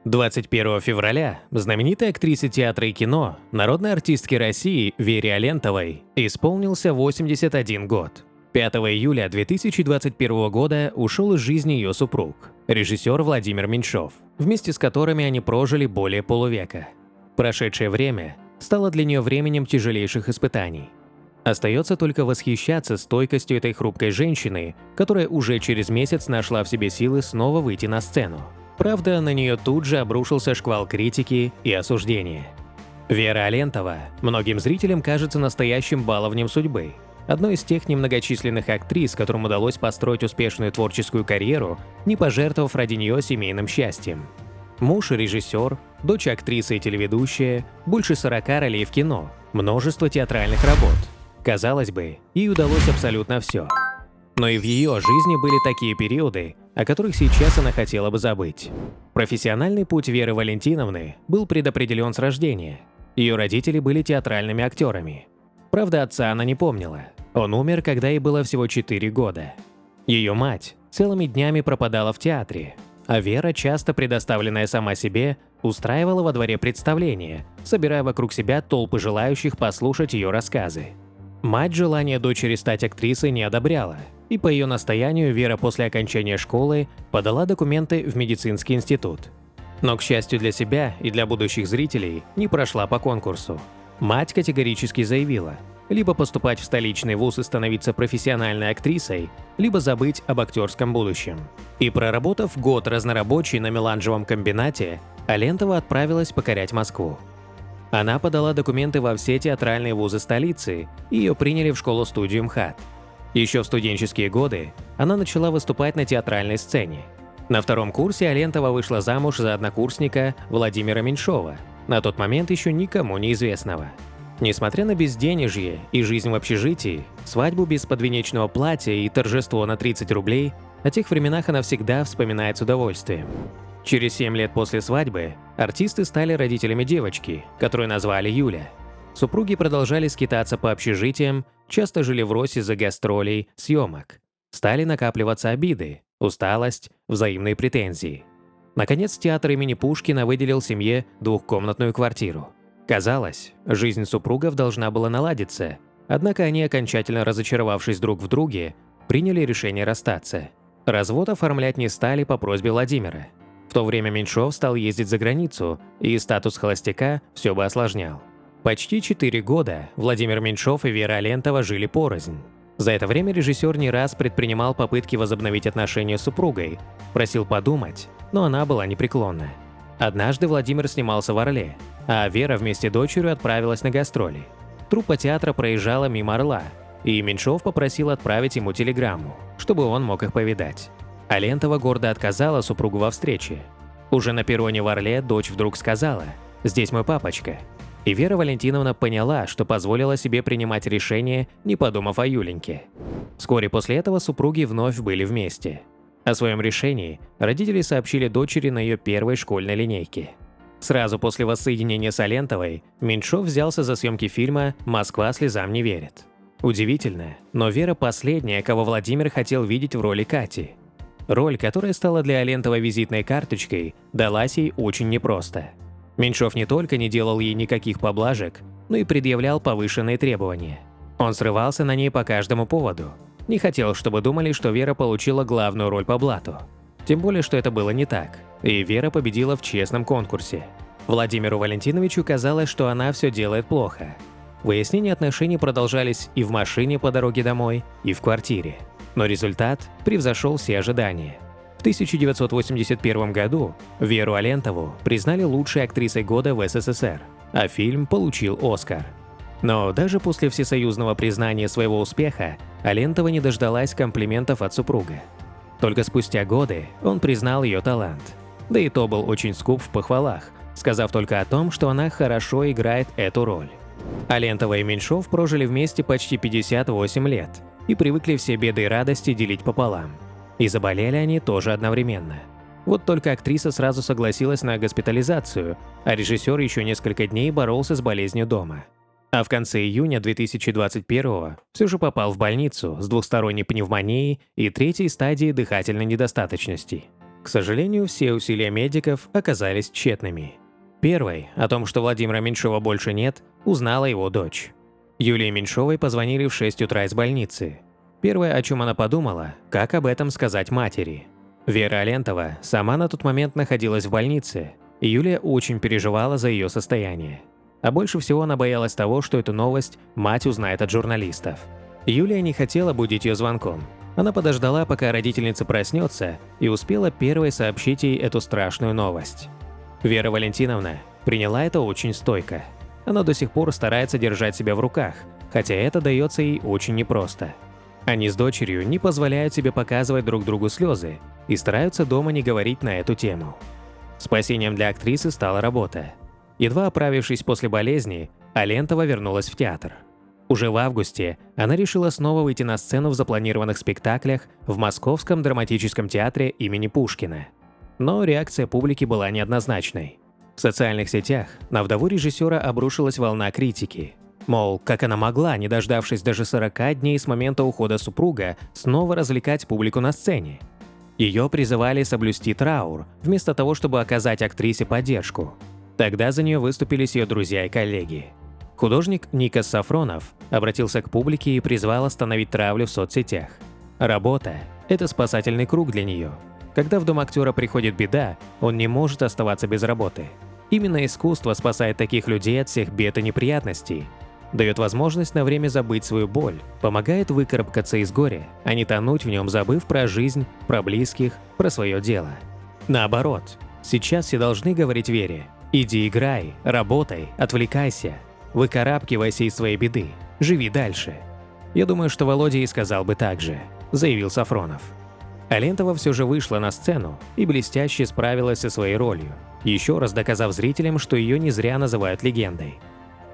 21 февраля знаменитой актрисе театра и кино, народной артистке России Вере Алентовой исполнился 81 год. 5 июля 2021 года ушел из жизни ее супруг, режиссер Владимир Меньшов, вместе с которыми они прожили более полувека. Прошедшее время стало для нее временем тяжелейших испытаний. Остается только восхищаться стойкостью этой хрупкой женщины, которая уже через месяц нашла в себе силы снова выйти на сцену. Правда, на нее тут же обрушился шквал критики и осуждения. Вера Алентова многим зрителям кажется настоящим баловнем судьбы, одной из тех немногочисленных актрис, которым удалось построить успешную творческую карьеру, не пожертвовав ради нее семейным счастьем. Муж – режиссер, дочь – актриса и телеведущая, больше 40 ролей в кино, множество театральных работ. Казалось бы, ей удалось абсолютно все. Но и в ее жизни были такие периоды, о которых сейчас она хотела бы забыть. Профессиональный путь Веры Валентиновны был предопределен с рождения. Ее родители были театральными актерами. Правда, отца она не помнила. Он умер, когда ей было всего 4 года. Ее мать целыми днями пропадала в театре, а Вера, часто предоставленная сама себе, устраивала во дворе представления, собирая вокруг себя толпы желающих послушать ее рассказы. Мать желание дочери стать актрисой не одобряла, и по ее настоянию Вера после окончания школы подала документы в медицинский институт. Но, к счастью для себя и для будущих зрителей, не прошла по конкурсу. Мать категорически заявила: либо поступать в столичный вуз и становиться профессиональной актрисой, либо забыть об актерском будущем. И проработав год разнорабочей на меланжевом комбинате, Алентова отправилась покорять Москву. Она подала документы во все театральные вузы столицы, и ее приняли в школу-студию МХАТ. Еще в студенческие годы она начала выступать на театральной сцене. На втором курсе Алентова вышла замуж за однокурсника Владимира Меньшова, на тот момент еще никому неизвестного. Несмотря на безденежье и жизнь в общежитии, свадьбу без подвенечного платья и торжество на 30 рублей, о тех временах она всегда вспоминает с удовольствием. Через 7 лет после свадьбы артисты стали родителями девочки, которую назвали Юля. Супруги продолжали скитаться по общежитиям, часто жили врозь из-за гастролей, съемок. Стали накапливаться обиды, усталость, взаимные претензии. Наконец, театр имени Пушкина выделил семье двухкомнатную квартиру. Казалось, жизнь супругов должна была наладиться, однако они, окончательно разочаровавшись друг в друге, приняли решение расстаться. Развод оформлять не стали по просьбе Владимира. В то время Меньшов стал ездить за границу, и статус холостяка все бы осложнял. Почти 4 года Владимир Меньшов и Вера Алентова жили порознь. За это время режиссер не раз предпринимал попытки возобновить отношения с супругой, просил подумать, но она была непреклонна. Однажды Владимир снимался в Орле, а Вера вместе с дочерью отправилась на гастроли. Труппа театра проезжала мимо Орла, и Меньшов попросил отправить ему телеграмму, чтобы он мог их повидать. Алентова гордо отказала супругу во встрече. Уже на перроне в Орле дочь вдруг сказала: «Здесь мой папочка». И Вера Валентиновна поняла, что позволила себе принимать решение, не подумав о Юленьке. Вскоре после этого супруги вновь были вместе. О своем решении родители сообщили дочери на ее первой школьной линейке. Сразу после воссоединения с Алентовой Меньшов взялся за съемки фильма «Москва слезам не верит». Удивительно, но Вера последняя, кого Владимир хотел видеть в роли Кати. Роль, которая стала для Алентовой визитной карточкой, далась ей очень непросто. Меньшов не только не делал ей никаких поблажек, но и предъявлял повышенные требования. Он срывался на ней по каждому поводу. Не хотел, чтобы думали, что Вера получила главную роль по блату. Тем более, что это было не так, и Вера победила в честном конкурсе. Владимиру Валентиновичу казалось, что она все делает плохо. Выяснения отношений продолжались и в машине по дороге домой, и в квартире. Но результат превзошел все ожидания. В 1981 году Веру Алентову признали лучшей актрисой года в СССР, а фильм получил «Оскар». Но даже после всесоюзного признания своего успеха Алентова не дождалась комплиментов от супруга. Только спустя годы он признал ее талант. Да и то был очень скуп в похвалах, сказав только о том, что она хорошо играет эту роль. Алентова и Меньшов прожили вместе почти 58 лет и привыкли все беды и радости делить пополам. И заболели они тоже одновременно. Вот только актриса сразу согласилась на госпитализацию, а режиссер еще несколько дней боролся с болезнью дома. А в конце июня 2021 все же попал в больницу с двухсторонней пневмонией и 3-й стадией дыхательной недостаточности. К сожалению, все усилия медиков оказались тщетными. Первой о том, что Владимира Меньшова больше нет, узнала его дочь. Юлии Меньшовой позвонили в 6 утра из больницы. Первое, о чем она подумала, как об этом сказать матери. Вера Алентова сама на тот момент находилась в больнице, и Юлия очень переживала за ее состояние. А больше всего она боялась того, что эту новость мать узнает от журналистов. Юлия не хотела будить ее звонком. Она подождала, пока родительница проснется, и успела первой сообщить ей эту страшную новость. Вера Валентиновна приняла это очень стойко. Она до сих пор старается держать себя в руках, хотя это дается ей очень непросто. Они с дочерью не позволяют себе показывать друг другу слезы и стараются дома не говорить на эту тему. Спасением для актрисы стала работа. Едва оправившись после болезни, Алентова вернулась в театр. Уже в августе она решила снова выйти на сцену в запланированных спектаклях в Московском драматическом театре имени Пушкина. Но реакция публики была неоднозначной. В социальных сетях на вдову режиссера обрушилась волна критики. Мол, как она могла, не дождавшись даже 40 дней с момента ухода супруга, снова развлекать публику на сцене. Ее призывали соблюсти траур, вместо того, чтобы оказать актрисе поддержку. Тогда за нее выступили ее друзья и коллеги. Художник Никос Сафронов обратился к публике и призвал остановить травлю в соцсетях. Работа – это спасательный круг для нее. Когда в дом актера приходит беда, он не может оставаться без работы. Именно искусство спасает таких людей от всех бед и неприятностей. Дает возможность на время забыть свою боль, помогает выкарабкаться из горя, а не тонуть в нем, забыв про жизнь, про близких, про свое дело. Наоборот, сейчас все должны говорить Вере: «Иди играй, работай, отвлекайся, выкарабкивайся из своей беды, живи дальше». Я думаю, что Володя и сказал бы так же, заявил Сафронов. Алентова все же вышла на сцену и блестяще справилась со своей ролью, еще раз доказав зрителям, что ее не зря называют легендой.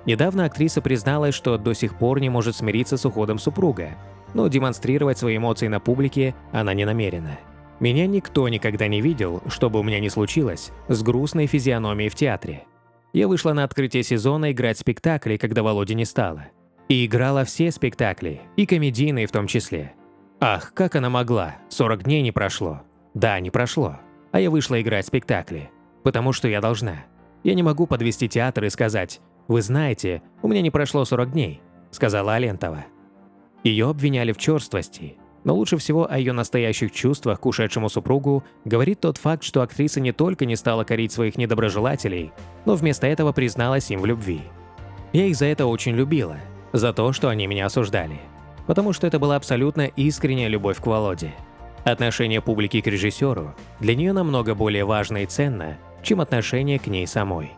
Недавно актриса призналась, что до сих пор не может смириться с уходом супруга, но демонстрировать свои эмоции на публике она не намерена. «Меня никто никогда не видел, что бы у меня ни случилось, с грустной физиономией в театре. Я вышла на открытие сезона играть спектакли, когда Володи не стало. И играла все спектакли, и комедийные в том числе. Ах, как она могла, 40 дней не прошло. Да, не прошло. А я вышла играть спектакли, потому что я должна. Я не могу подвести театр и сказать: «Вы знаете, у меня не прошло 40 дней», — сказала Алентова. Ее обвиняли в черствости, но лучше всего о ее настоящих чувствах к ушедшему супругу говорит тот факт, что актриса не только не стала корить своих недоброжелателей, но вместо этого призналась им в любви. «Я их за это очень любила, за то, что они меня осуждали, потому что это была абсолютно искренняя любовь к Володе. Отношение публики к режиссеру для нее намного более важно и ценно, чем отношение к ней самой».